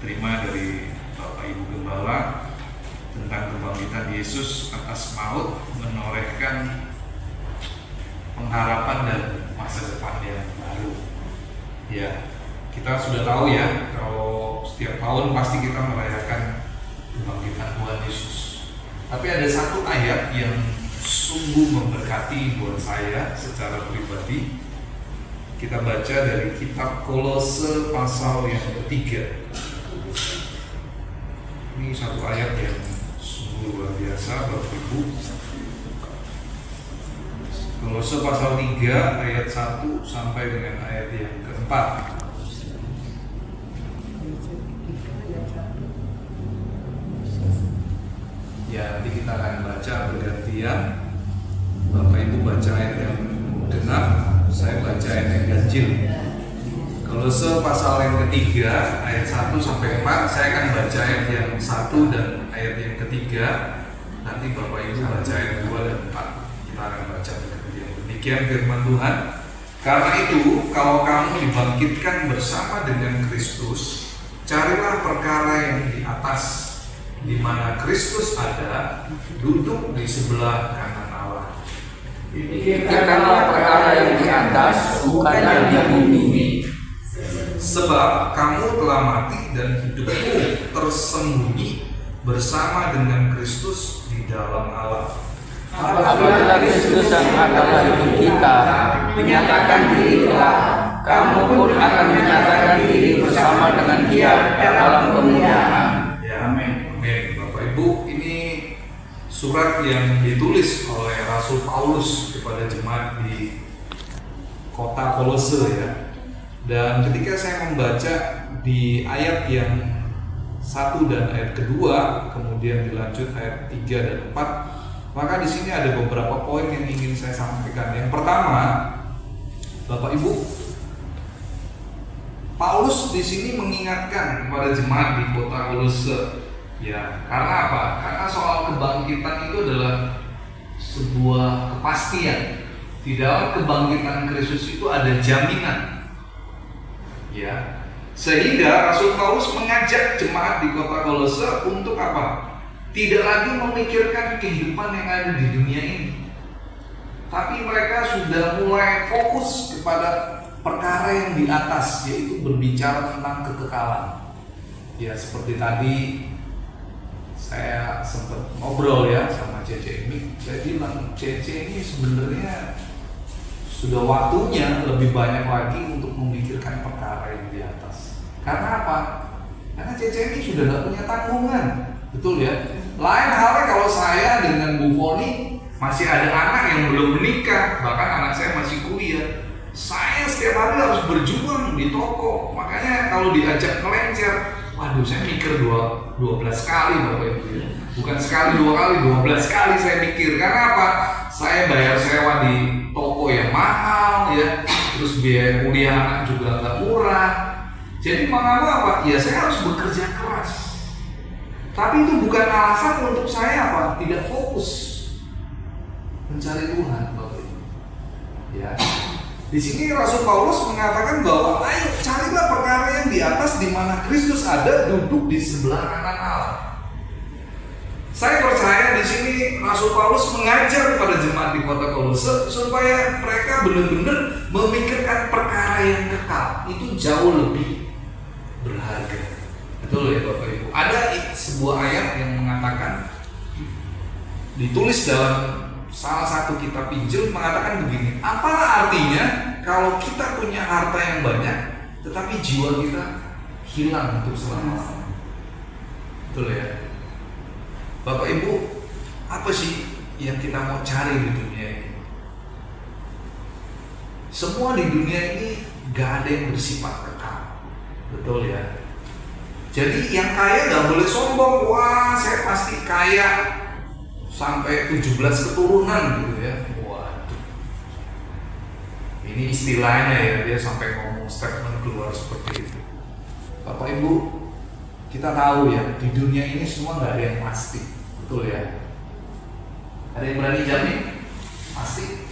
terima dari Bapak Ibu Gembala tentang kebangkitan Yesus atas maut, menorehkan pengharapan dan masa depan yang baru. Ya, kita sudah tahu ya, kalau setiap tahun pasti kita merayakan kebangkitan Tuhan Yesus. Tapi ada satu ayat yang sungguh memberkati buat saya secara pribadi. Kita baca dari kitab Kolose pasal yang ketiga. Ini satu ayat yang sungguh luar biasa, Bapak Ibu. Kolose pasal 3 ayat 1 sampai dengan ayat yang keempat. Ya, nanti kita akan baca bergantian. Bapak Ibu baca ayat yang genap, saya baca ayat yang ganjil. Kolose pasal yang ketiga ayat 1 sampai 4, saya akan baca ayat yang 1 dan ayat yang ketiga. Nanti Bapak Ibu baca ayat 2 dan 4. Kita akan baca bergantian. Demikian firman Tuhan. Karena itu, kalau kamu dibangkitkan bersama dengan Kristus, carilah perkara yang di atas, di mana Kristus ada, duduk di sebelah kanan Allah. Pikirkanlah perkara yang di atas, bukan yang di bumi. Sebab kamu telah mati dan hidupmu tersembunyi bersama dengan Kristus di dalam Allah. Apabila Kristus yang adalah hidup kita menyatakan diri telah, kamu pun akan menyatakan diri bersama dengan Dia dalam kemuliaan. Ya, amin. Bapak Ibu, ini surat yang ditulis oleh Rasul Paulus kepada jemaat di kota Kolose ya. Dan ketika saya membaca di ayat yang 1 dan ayat kedua, kemudian dilanjut ayat 3 dan 4, maka di sini ada beberapa poin yang ingin saya sampaikan. Yang pertama, Bapak Ibu, Paulus di sini mengingatkan kepada jemaat di kota Kolose. Ya, karena apa? Karena soal kebangkitan itu adalah sebuah kepastian. Di dalam kebangkitan Kristus itu ada jaminan. Ya, sehingga Rasul Paulus mengajak jemaat di kota Kolose untuk apa? Tidak lagi memikirkan kehidupan yang ada di dunia ini, tapi mereka sudah mulai fokus kepada perkara yang di atas, yaitu berbicara tentang kekekalan. Ya, seperti tadi saya sempat ngobrol ya sama Cece ini. Saya bilang, Cece ini sebenarnya sudah waktunya lebih banyak lagi untuk memikirkan perkara yang di atas. Karena apa? Karena Cece ini sudah gak punya tanggungan. Betul ya? Lain halnya kalau saya dengan Bu Foni masih ada anak yang belum menikah, bahkan anak saya masih kuliah. Saya setiap hari harus berjuang di toko. Makanya kalau diajak melencer, waduh, saya mikir 12 kali Bapak Ibu ya. Bukan sekali, 2 kali, 12 kali saya mikir. Karena apa? Saya bayar sewa di toko yang mahal ya. Terus biaya kuliah anak juga nggak murah. Jadi mengapa apa? Ya saya harus bekerja keras. Tapi itu bukan alasan untuk saya apa? Tidak fokus mencari Tuhan, Bapak Ibu. Ya. Di sini Rasul Paulus mengatakan bahwa ayo carilah perkara yang di atas, di mana Kristus ada, duduk di sebelah kanan Allah. Saya percaya di sini Rasul Paulus mengajar kepada jemaat di kota Kolose supaya mereka benar-benar memikirkan perkara yang kekal. Itu jauh lebih berharga. Betul ya Bapak Ibu. Ada sebuah ayat yang mengatakan, ditulis dalam salah satu kitab Injil, mengatakan begini, apalah artinya kalau kita punya harta yang banyak tetapi jiwa kita hilang untuk selama-lamanya. Betul ya Bapak Ibu, apa sih yang kita mau cari di dunia ini? Semua di dunia ini gak ada yang bersifat kekal. Betul ya. Jadi yang kaya gak boleh sombong, wah saya pasti kaya sampai 17 keturunan gitu ya. Waduh. Ini istilahnya ya, dia sampai ngomong statement keluar seperti itu. Bapak Ibu, kita tahu ya, di dunia ini semua gak ada yang pasti. Betul ya. Ada yang berani jamin? Pasti?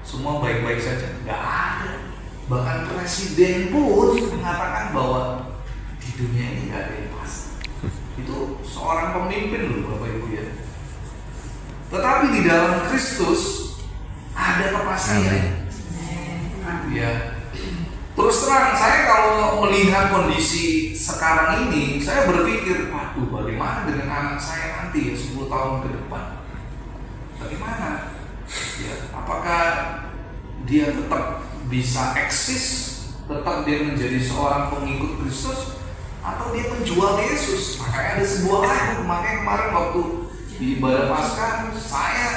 Semua baik-baik saja? Gak ada. Bahkan presiden pun mengatakan bahwa di dunia ini nggak ada yang pasti. Itu seorang pemimpin loh Bapak Ibu ya. Tetapi di dalam Kristus ada kepastian. Ya. Terus terang saya kalau melihat kondisi sekarang ini, saya berpikir, waduh bagaimana dengan anak saya nanti ya 10 tahun ke depan? Bagaimana? Ya, apakah dia tetap bisa eksis, tetap dia menjadi seorang pengikut Kristus, atau dia menjual Yesus? Makanya ada sebuah lagu, makanya kemarin waktu di ibadah Paskah saya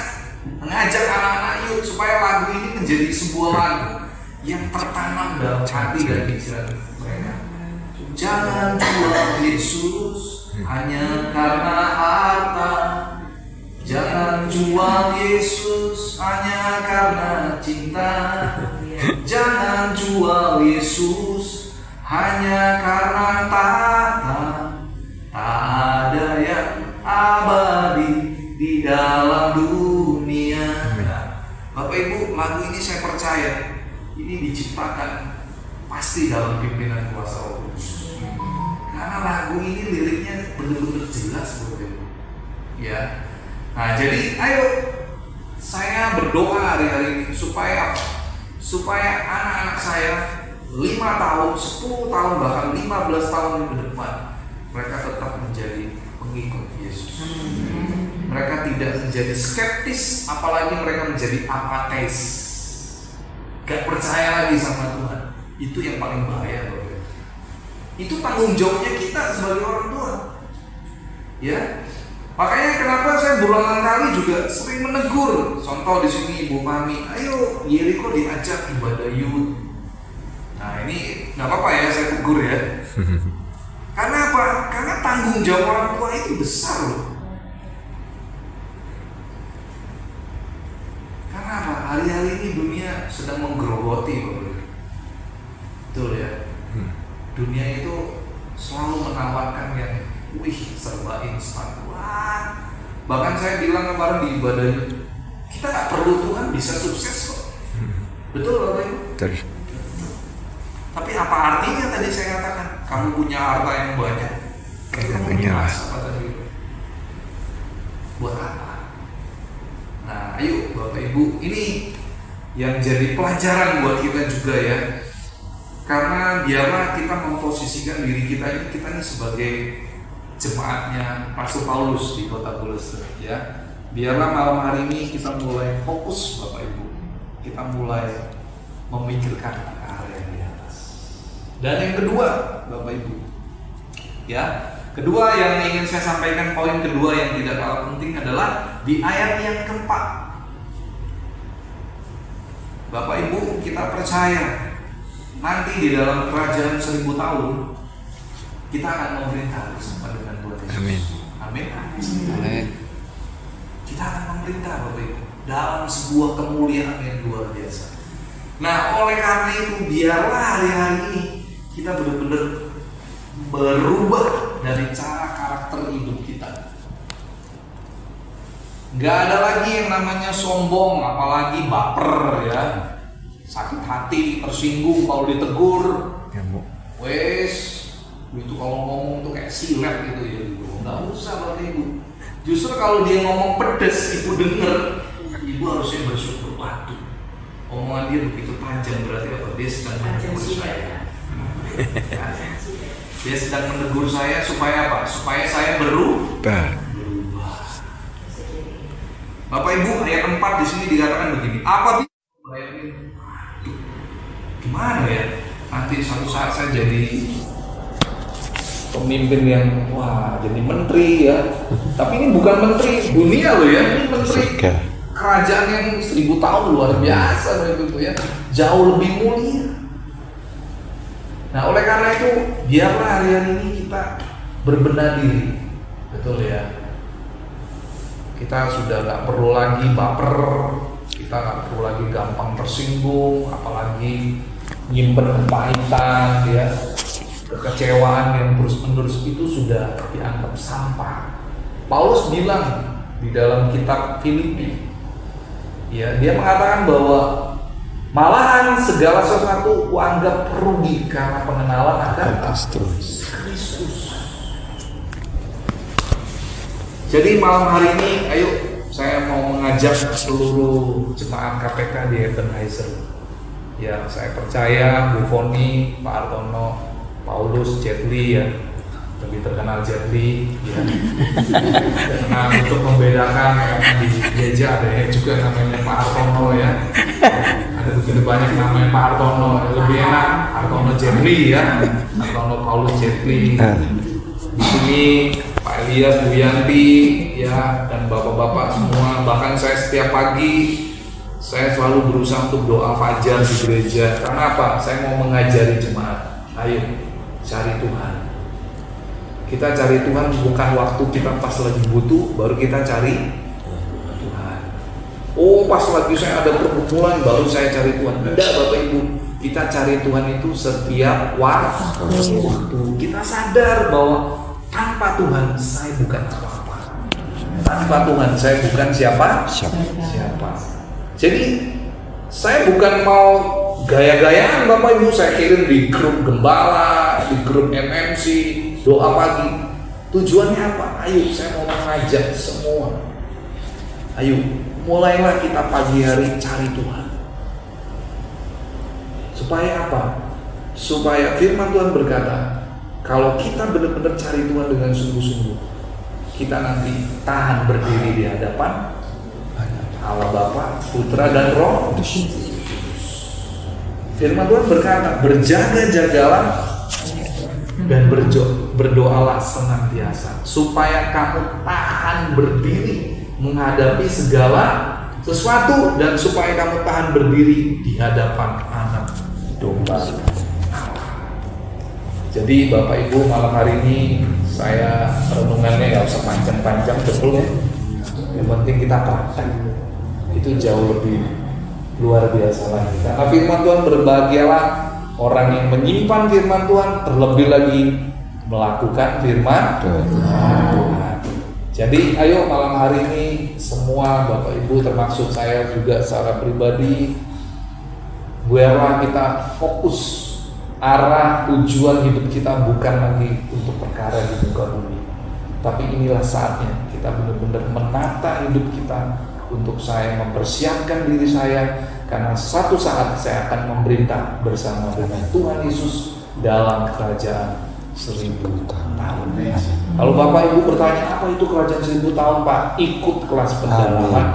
mengajak anak-anak yuk supaya lagu ini menjadi sebuah lagu yang tertanam dalam hati dan pikiran mereka. Jangan jual Yesus hanya karena harta. Jangan jual Yesus hanya karena cinta. Jangan jual Yesus hanya karena tahta. Tak ada yang abadi di dalam dunia. Bapak Ibu, lagu ini saya percaya ini diciptakan pasti dalam pimpinan kuasa Roh Kudus. Karena lagu ini liriknya benar-benar jelas Bapak Ibu. Ya. Nah, jadi ayo saya berdoa hari-hari ini supaya anak-anak saya 5 tahun, 10 tahun, bahkan 15 tahun ke depan mereka tetap menjadi pengikut Yesus. Mereka tidak menjadi skeptis, apalagi mereka menjadi apateis. Gak percaya lagi sama Tuhan. Itu yang paling bahaya Bapak. Itu tanggung jawabnya kita sebagai orang tua. Ya. Makanya kenapa saya berulang kali juga sering menegur. Contoh di sini Ibu Mami, ayo Yeriko diajak ibadah youth. Nah ini nggak apa-apa ya saya tegur ya. Karena apa? Karena tanggung jawab orang tua itu besar loh. Karena apa? Hari-hari ini dunia sedang menggerogoti Bapak. Betul ya. Dunia itu selalu menawarkan yang serba instan. Wah, bahkan saya bilang kemarin di ibadah kita nggak perlu Tuhan bisa sukses kok. Betul Bapak Ibu? Betul. Tapi apa artinya tadi saya katakan kamu punya harta yang banyak, kamu punya apa tadi? Buat apa? Nah, ayo Bapak Ibu, ini yang jadi pelajaran buat kita juga ya. Karena biarlah kita memposisikan diri kita ini sebagai jemaatnya Rasul Paulus di kota Kolose ya. Biarlah malam hari ini kita mulai fokus Bapak Ibu. Kita mulai memikirkan hal yang di atas. Dan yang kedua Bapak Ibu ya, kedua yang ingin saya sampaikan, poin kedua yang tidak kalah penting adalah di ayat yang keempat. Bapak Ibu, kita percaya nanti di dalam kerajaan 1000 tahun kita akan memerintah bersama dengan Tuhan Yesus. Amin. Amin. Amin. Kita akan memerintah Bapak Ibu dalam sebuah kemuliaan yang luar biasa. Nah, oleh karena itu biarlah hari-hari ini kita benar-benar berubah dari cara karakter hidup kita. Gak ada lagi yang namanya sombong, apalagi baper ya, sakit hati, tersinggung kalau ditegur. Wes itu kalau ngomong tuh kayak silet gitu ya, nggak usah Bapak Ibu. Justru kalau dia ngomong pedes, ibu denger, ibu harusnya bersyukur. Waduh, omongan dia begitu panjang, berarti apa? Dia sedang menegur saya. Dia sedang menegur saya supaya apa? Supaya saya berubah. Bapak Ibu, ayat 4 di sini dikatakan begini. Apabila bayangin, gimana ya? Nanti suatu saat saya jadi pemimpin yang jadi menteri ya. Tapi ini bukan menteri dunia loh ya, ini menteri kerajaan yang 1000 tahun, luar biasa begitu ya, jauh lebih mulia. Nah oleh karena itu biarlah hari-hari ini kita berbenah diri, betul ya. Kita sudah gak perlu lagi baper, kita gak perlu lagi gampang tersinggung, apalagi nyimpen kepahitan ya. Kekecewaan yang terus-menerus itu sudah dianggap sampah. Paulus bilang di dalam kitab Filipi, ya, dia mengatakan bahwa malahan segala sesuatu kuanggap rugi karena pengenalan akan Kristus. Jadi malam hari ini, ayo saya mau mengajak seluruh jemaat KPK di Ebenezer. Ya, saya percaya Bu Foni, Pak Artono, Paulus, Jetli ya, lebih terkenal Jetli ya. Nah, untuk membedakan di gereja ada juga namanya Pak Artono ya. Ada begitu banyak namanya Pak Artono, lebih enak Artono Jetli ya, Artono Paulus Jetli. Di sini Pak Elias, Bu Yanti ya, dan bapak-bapak semua. Bahkan saya setiap pagi saya selalu berusaha untuk doa fajar di gereja. Karena apa? Saya mau mengajari jemaat. Ayo cari Tuhan. Kita cari Tuhan bukan waktu kita pas lagi butuh baru kita cari Tuhan. Oh, pas lagi saya ada pergumulan baru saya cari Tuhan. Tidak, Bapak Ibu. Kita cari Tuhan itu setiap waktu. Kita sadar bahwa tanpa Tuhan saya bukan apa-apa. Tanpa Tuhan saya bukan siapa. Jadi saya bukan mau gaya-gayaan Bapak Ibu, saya kirim di grup gembala, di grup MMC, doa pagi. Tujuannya apa? Ayo saya mau mengajak semua. Ayo mulailah kita pagi hari cari Tuhan. Supaya apa? Supaya firman Tuhan berkata, kalau kita benar-benar cari Tuhan dengan sungguh-sungguh, kita nanti tahan berdiri di hadapan Allah Bapa, Putra dan Roh Kudus. Firman Tuhan berkata, berjaga-jagalah dan berdoalah senantiasa, supaya kamu tahan berdiri menghadapi segala sesuatu, dan supaya kamu tahan berdiri di hadapan Anak Domba. Jadi Bapak Ibu, malam hari ini saya renungannya nggak usah panjang-panjang, betul ya. Yang penting kita praktek, itu jauh lebih luar biasa lagi. Karena firman Tuhan, berbahagialah orang yang menyimpan firman Tuhan, terlebih lagi melakukan firman Tuhan. Jadi ayo malam hari ini semua Bapak Ibu, termasuk saya juga secara pribadi, biarlah kita fokus. Arah tujuan hidup kita bukan lagi untuk perkara di muka bumi, tapi inilah saatnya kita benar-benar menata hidup kita. Untuk saya mempersiapkan diri saya, karena satu saat saya akan memerintah bersama dengan Tuhan Yesus dalam kerajaan 1000 tahun. Kalau Bapak Ibu bertanya apa itu kerajaan 1000 tahun, Pak? Ikut kelas pendalaman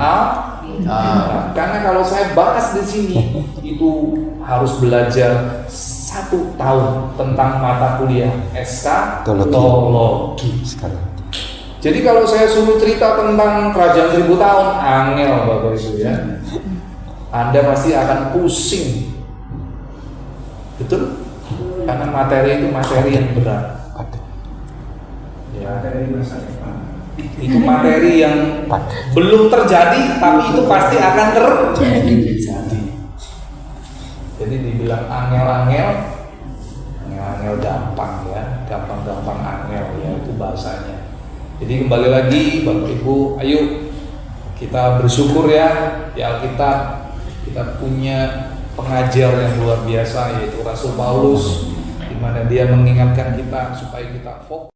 karena kalau saya bahas di sini itu harus belajar 1 tahun tentang mata kuliah SK Teologi. Jadi kalau saya suruh cerita tentang kerajaan 1000 tahun, angel Bapak Ibu ya. Anda pasti akan pusing. Betul? Karena materi itu materi yang berat. Ya, itu materi yang belum terjadi, tapi itu pasti akan terjadi. Jadi dibilang angel gampang ya, gampang angel ya, itu bahasanya. Jadi kembali lagi Bapak Ibu, ayo kita bersyukur ya di Alkitab kita punya pengajar yang luar biasa, yaitu Rasul Paulus, di mana dia mengingatkan kita supaya kita fokus.